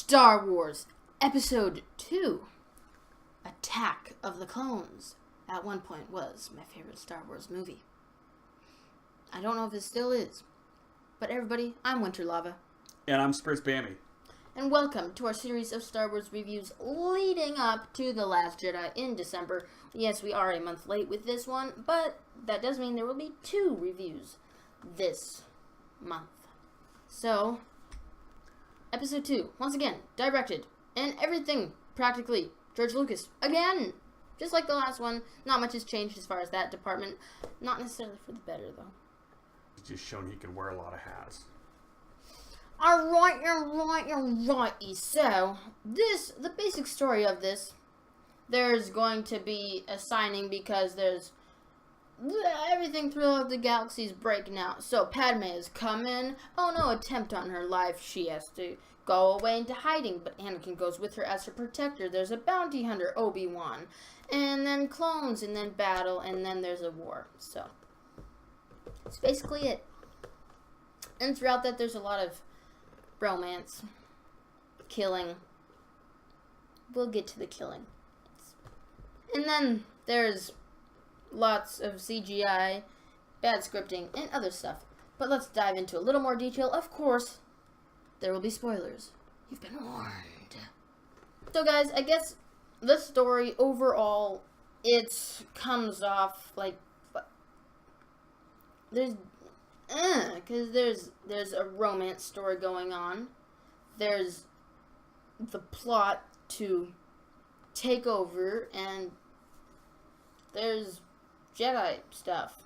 Star Wars Episode 2, Attack of the Clones, at one point was my favorite Star Wars movie. I don't know if it still is. But everybody, I'm Winter Lava. And I'm Spritz Bammy. And welcome to our series of Star Wars reviews leading up to The Last Jedi in December. Yes, we are a month late with this one, but that does mean there will be 2 reviews this month. So, Episode 2, once again, directed, and everything, practically, George Lucas, again! Just like the last one, not much has changed as far as that department. Not necessarily for the better, though. He's just shown he can wear a lot of hats. Alright. So, the basic story of this, there's going to be a signing because there's everything throughout the galaxy is breaking out. So Padme is coming. Oh no, attempt on her life. She has to go away into hiding, but Anakin goes with her as her protector. There's a bounty hunter, Obi-wan. And then clones, and then battle, and then there's a war. So, that's basically it. And throughout that, there's a lot of romance, killing. We'll get to the killing. And then there's lots of CGI, bad scripting, and other stuff. But let's dive into a little more detail. Of course, there will be spoilers. You've been warned. So guys, I guess the story overall, it comes off like, because there's a romance story going on. There's the plot to take over, and there's Jedi stuff.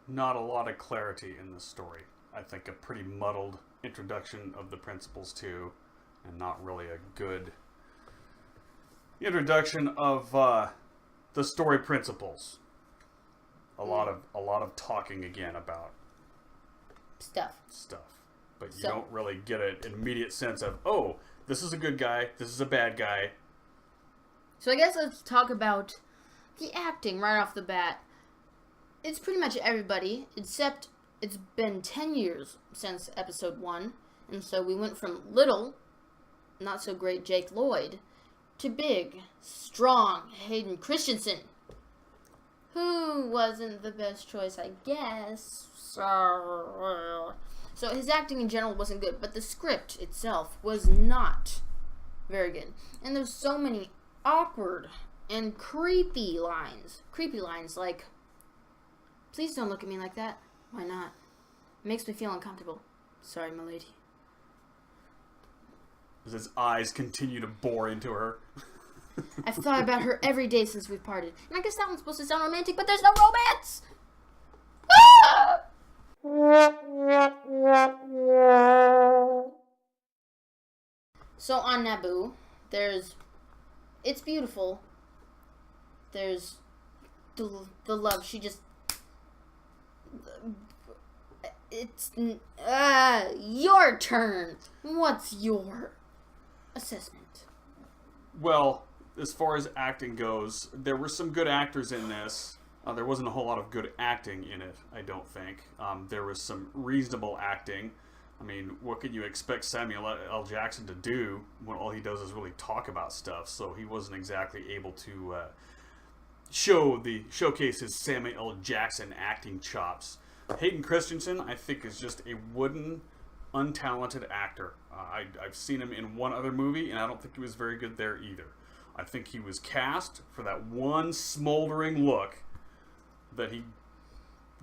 Not a lot of clarity in this story. I think a pretty muddled introduction of the principles too, and not really a good introduction of the story principles. A lot of talking again about stuff. But you don't really get an immediate sense of, oh, this is a good guy, this is a bad guy. So I guess let's talk about the acting right off the bat. It's pretty much everybody, except it's been 10 years since episode 1. And so we went from little, not so great Jake Lloyd, to big, strong Hayden Christensen. Who wasn't the best choice, I guess. So his acting in general wasn't good, but the script itself was not very good. And there's so many awkward and creepy lines. Creepy lines like, please don't look at me like that. Why not? It makes me feel uncomfortable. Sorry, milady. As his eyes continue to bore into her. I've thought about her every day since we've parted. And I guess that one's supposed to sound romantic, but there's no romance! Ah! So on Naboo, it's beautiful. There's the love. She just, it's, your turn. What's your assessment? Well, as far as acting goes, there were some good actors in this. There wasn't a whole lot of good acting in it, I don't think. There was some reasonable acting. I mean, what could you expect Samuel L. Jackson to do when all he does is really talk about stuff? So he wasn't exactly able to showcase his Samuel L. Jackson acting chops. Hayden Christensen, I think, is just a wooden, untalented actor. I've seen him in one other movie, and I don't think he was very good there either. I think he was cast for that one smoldering look that he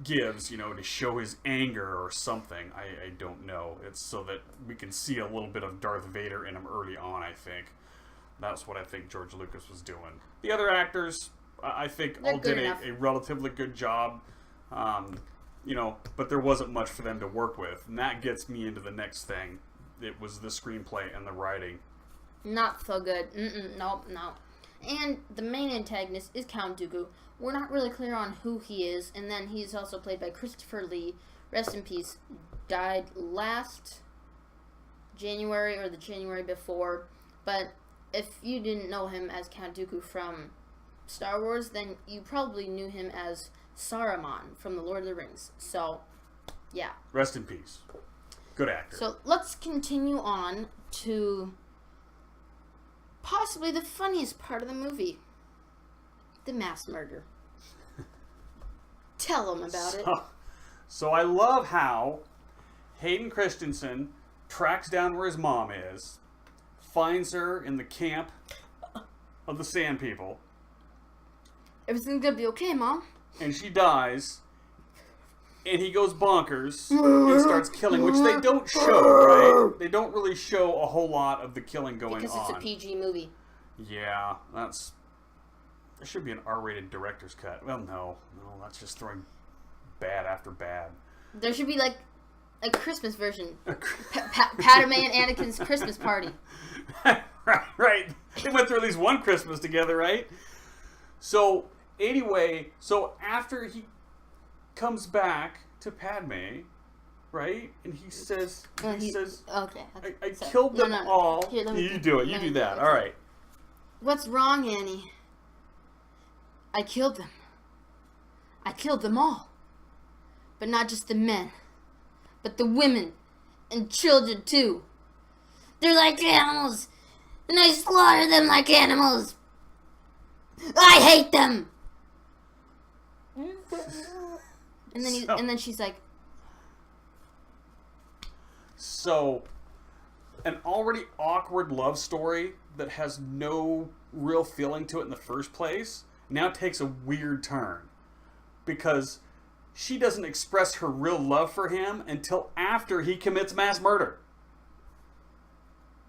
gives, to show his anger or something. I don't know. It's so that we can see a little bit of Darth Vader in him early on, I think. That's what I think George Lucas was doing. The other actors, I think, all did a relatively good job. But there wasn't much for them to work with. And that gets me into the next thing. It was the screenplay and the writing. Not so good. Nope. And the main antagonist is Count Dooku. We're not really clear on who he is. And then he's also played by Christopher Lee. Rest in peace. Died last January or the January before. But if you didn't know him as Count Dooku from Star Wars, then you probably knew him as Saruman from The Lord of the Rings. So, yeah. Rest in peace. Good actor. So let's continue on to possibly the funniest part of the movie. The mass murder. Tell them about it. So I love how Hayden Christensen tracks down where his mom is, finds her in the camp of the Sand People. Everything's gonna be okay, Mom. And she dies. And he goes bonkers and starts killing, which they don't show, right? They don't really show a whole lot of the killing going on. Because it's a PG movie. Yeah, there should be an R-rated director's cut. Well, no, that's just throwing bad after bad. There should be like a Christmas version. Padme and Anakin's Christmas party. right. They went through at least one Christmas together, right? So, anyway, after he comes back to Padme, right? And he says, okay. I killed them all. Here, you do it. You do that. All right. What's wrong, Annie? I killed them. I killed them all. But not just the men, but the women and children too. They're like animals, and I slaughter them like animals. I hate them. And then she's like, so an already awkward love story that has no real feeling to it in the first place now takes a weird turn, because she doesn't express her real love for him until after he commits mass murder.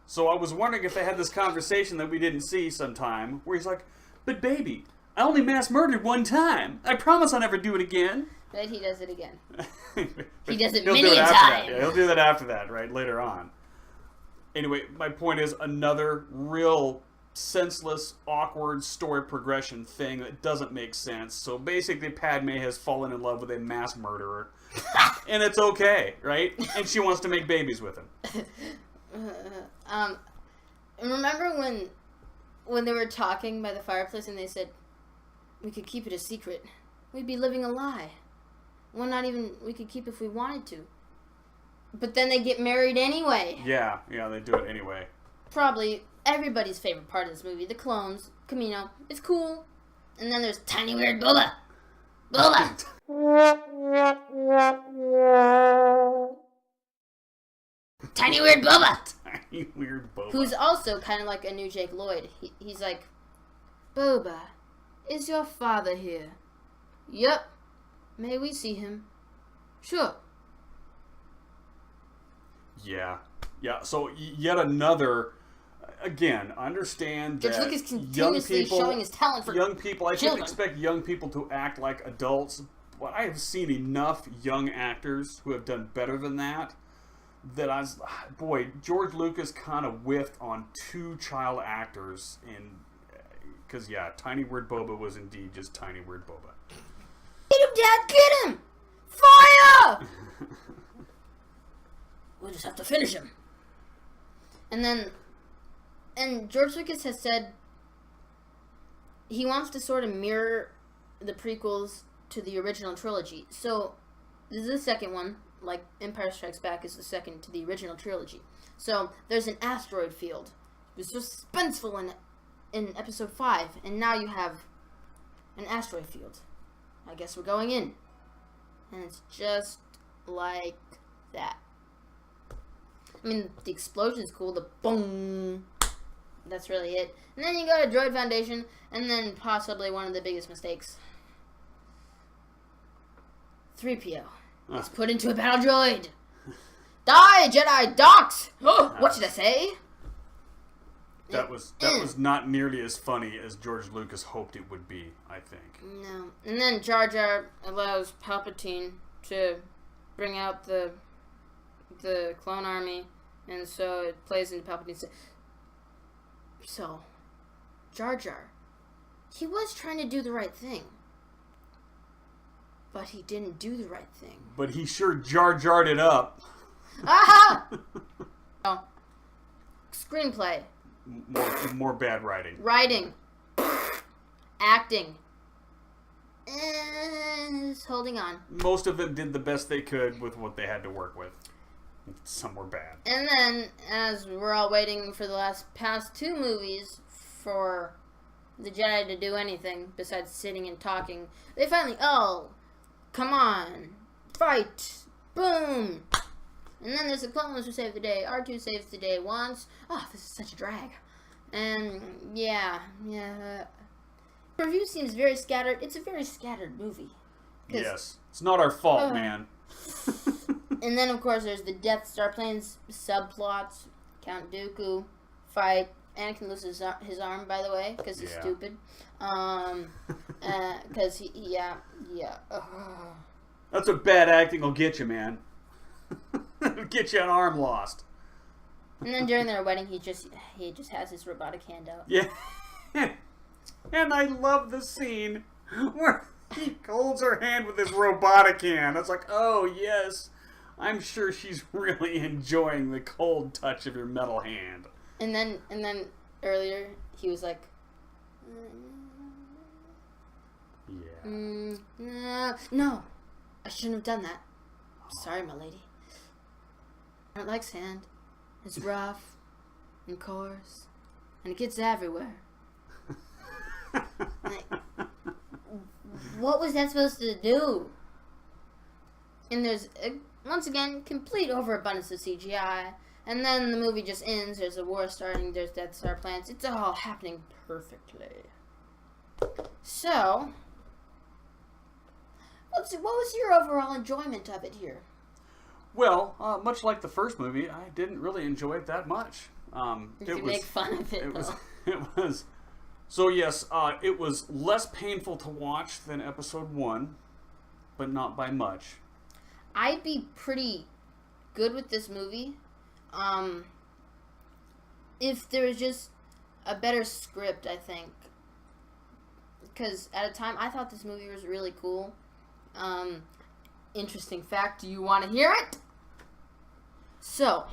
So I was wondering if they had this conversation that we didn't see sometime, where he's like, but baby, I only mass murdered one time. I promise I'll never do it again. But he does it again. He does it many times. Yeah, he'll do that after that, right? Later on. Anyway, my point is another real senseless, awkward story progression thing that doesn't make sense. So basically, Padme has fallen in love with a mass murderer. And it's okay, right? And she wants to make babies with him. Remember when they were talking by the fireplace and they said, we could keep it a secret. We'd be living a lie. Well, not even we could keep if we wanted to. But then they get married anyway. Yeah, they do it anyway. Probably everybody's favorite part of this movie, the clones, Camino. It's cool. And then there's Tiny Weird Boba. Tiny Weird Boba. Tiny Weird Boba. Who's also kind of like a new Jake Lloyd. He's like, Boba, is your father here? Yup. May we see him? Sure. Yeah. So yet another. Again, understand that George Lucas continuously showing his talent for young people. I children. didn't expect young people to act like adults, but I have seen enough young actors who have done better than that. George Lucas kind of whiffed on two child actors because Tiny Weird Boba was indeed just Tiny Weird Boba. Get him, Dad! Get him! Fire! We'll just have to finish him. And George Lucas has said he wants to sort of mirror the prequels to the original trilogy. So, this is the second one, like Empire Strikes Back is the second to the original trilogy. So, there's an asteroid field. It was suspenseful in episode 5, and now you have an asteroid field. I guess we're going in. And it's just like that. I mean, the explosion's cool, the boom. That's really it. And then you go to Droid Foundation, and then possibly one of the biggest mistakes. 3PO is put into a battle droid. Die, Jedi Docs! Oh, what should I say? That was not nearly as funny as George Lucas hoped it would be, I think. No. And then Jar Jar allows Palpatine to bring out the clone army, and so it plays into Palpatine's... So, Jar Jar, he was trying to do the right thing. But he didn't do the right thing. But he sure Jar Jarred it up. Aha! Oh. Screenplay. More bad writing. Writing. Acting. And holding on. Most of them did the best they could with what they had to work with. Some were bad. And then, as we're all waiting for the past 2 movies for the Jedi to do anything besides sitting and talking, they finally, come on, fight, boom. And then there's the clones who save the day. R2 saves the day once. Oh, this is such a drag. And, yeah. The review seems very scattered. It's a very scattered movie. Yes. It's not our fault, man. And then, of course, there's the Death Star planes subplots. Count Dooku fight. Anakin loses his arm, by the way, because he's stupid. Because That's what bad acting will get you, man. Get you an arm lost. And then during their wedding, he just has his robotic hand out. Yeah. And I love the scene where he holds her hand with his robotic hand. It's like, oh yes, I'm sure she's really enjoying the cold touch of your metal hand. And then earlier he was like, no, I shouldn't have done that. Sorry, my lady. I don't like sand. It's rough and coarse, and it gets everywhere. Like, what was that supposed to do? And there's, once again, complete overabundance of CGI. And then the movie just ends. There's a war starting. There's Death Star plans. It's all happening perfectly. So, what was your overall enjoyment of it here? Well, much like the first movie, I didn't really enjoy it that much. Did you make fun of it, though? It was. So yes, it was less painful to watch than Episode 1, but not by much. I'd be pretty good with this movie if there was just a better script, I think. Because at a time, I thought this movie was really cool. Interesting fact, do you want to hear it? So,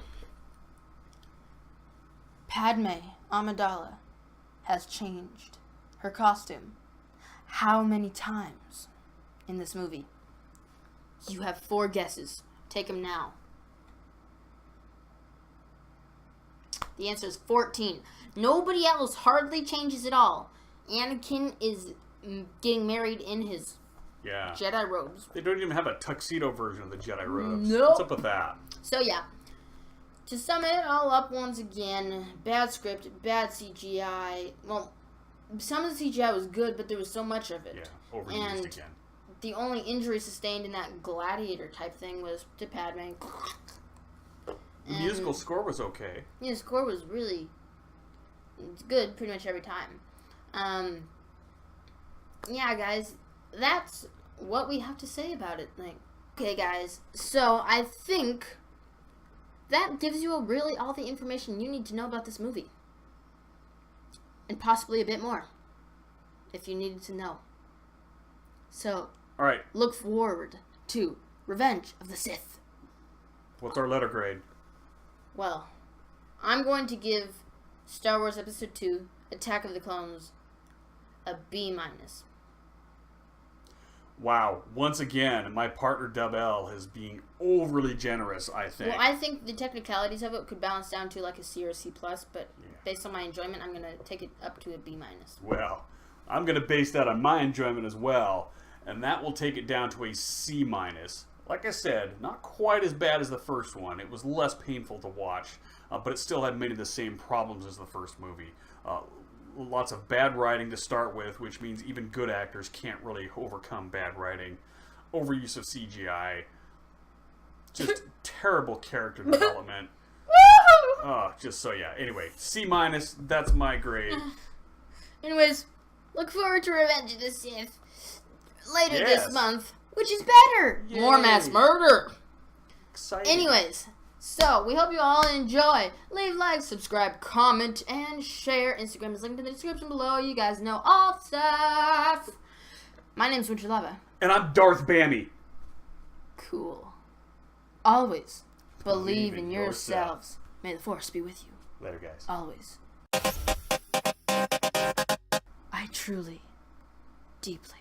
Padme Amidala has changed her costume how many times in this movie? You have 4 guesses. Take them now. The answer is 14. Nobody else hardly changes at all. Anakin is getting married in his Jedi robes. They don't even have a tuxedo version of the Jedi robes. Nope. What's up with that? So yeah, to sum it all up once again, bad script, bad CGI. Well, some of the CGI was good, but there was so much of it. Yeah, overused again. The only injury sustained in that gladiator type thing was to Padme. The musical score was okay. Yeah, the score was really good pretty much every time. Yeah, guys, that's what we have to say about it. Like, okay, guys, so I think that gives you really all the information you need to know about this movie. And possibly a bit more, if you needed to know. So, all right, look forward to Revenge of the Sith. What's our letter grade? Well, I'm going to give Star Wars Episode 2, Attack of the Clones, a B-. Wow. Once again, my partner Dub L is being overly generous, I think. Well, I think the technicalities of it could balance down to like a C or a C+, but based on my enjoyment, I'm going to take it up to a B-. Well, I'm going to base that on my enjoyment as well, and that will take it down to a C-. Like I said, not quite as bad as the first one. It was less painful to watch, but it still had many of the same problems as the first movie. Lots of bad writing to start with, which means even good actors can't really overcome bad writing. Overuse of CGI. Just terrible character development. Just so yeah. Anyway, C-, that's my grade. Anyways, look forward to Revenge of the Sith later this month, which is better. Yay. More mass murder. Exciting. Anyways, so we hope you all enjoy. Leave likes, subscribe, comment, and share. Instagram is linked in the description below. You guys know all stuff. My name's Winter Lava. And I'm Darth Bammy. Cool. Always believe in yourselves. May the Force be with you. Later, guys. Always. I truly, deeply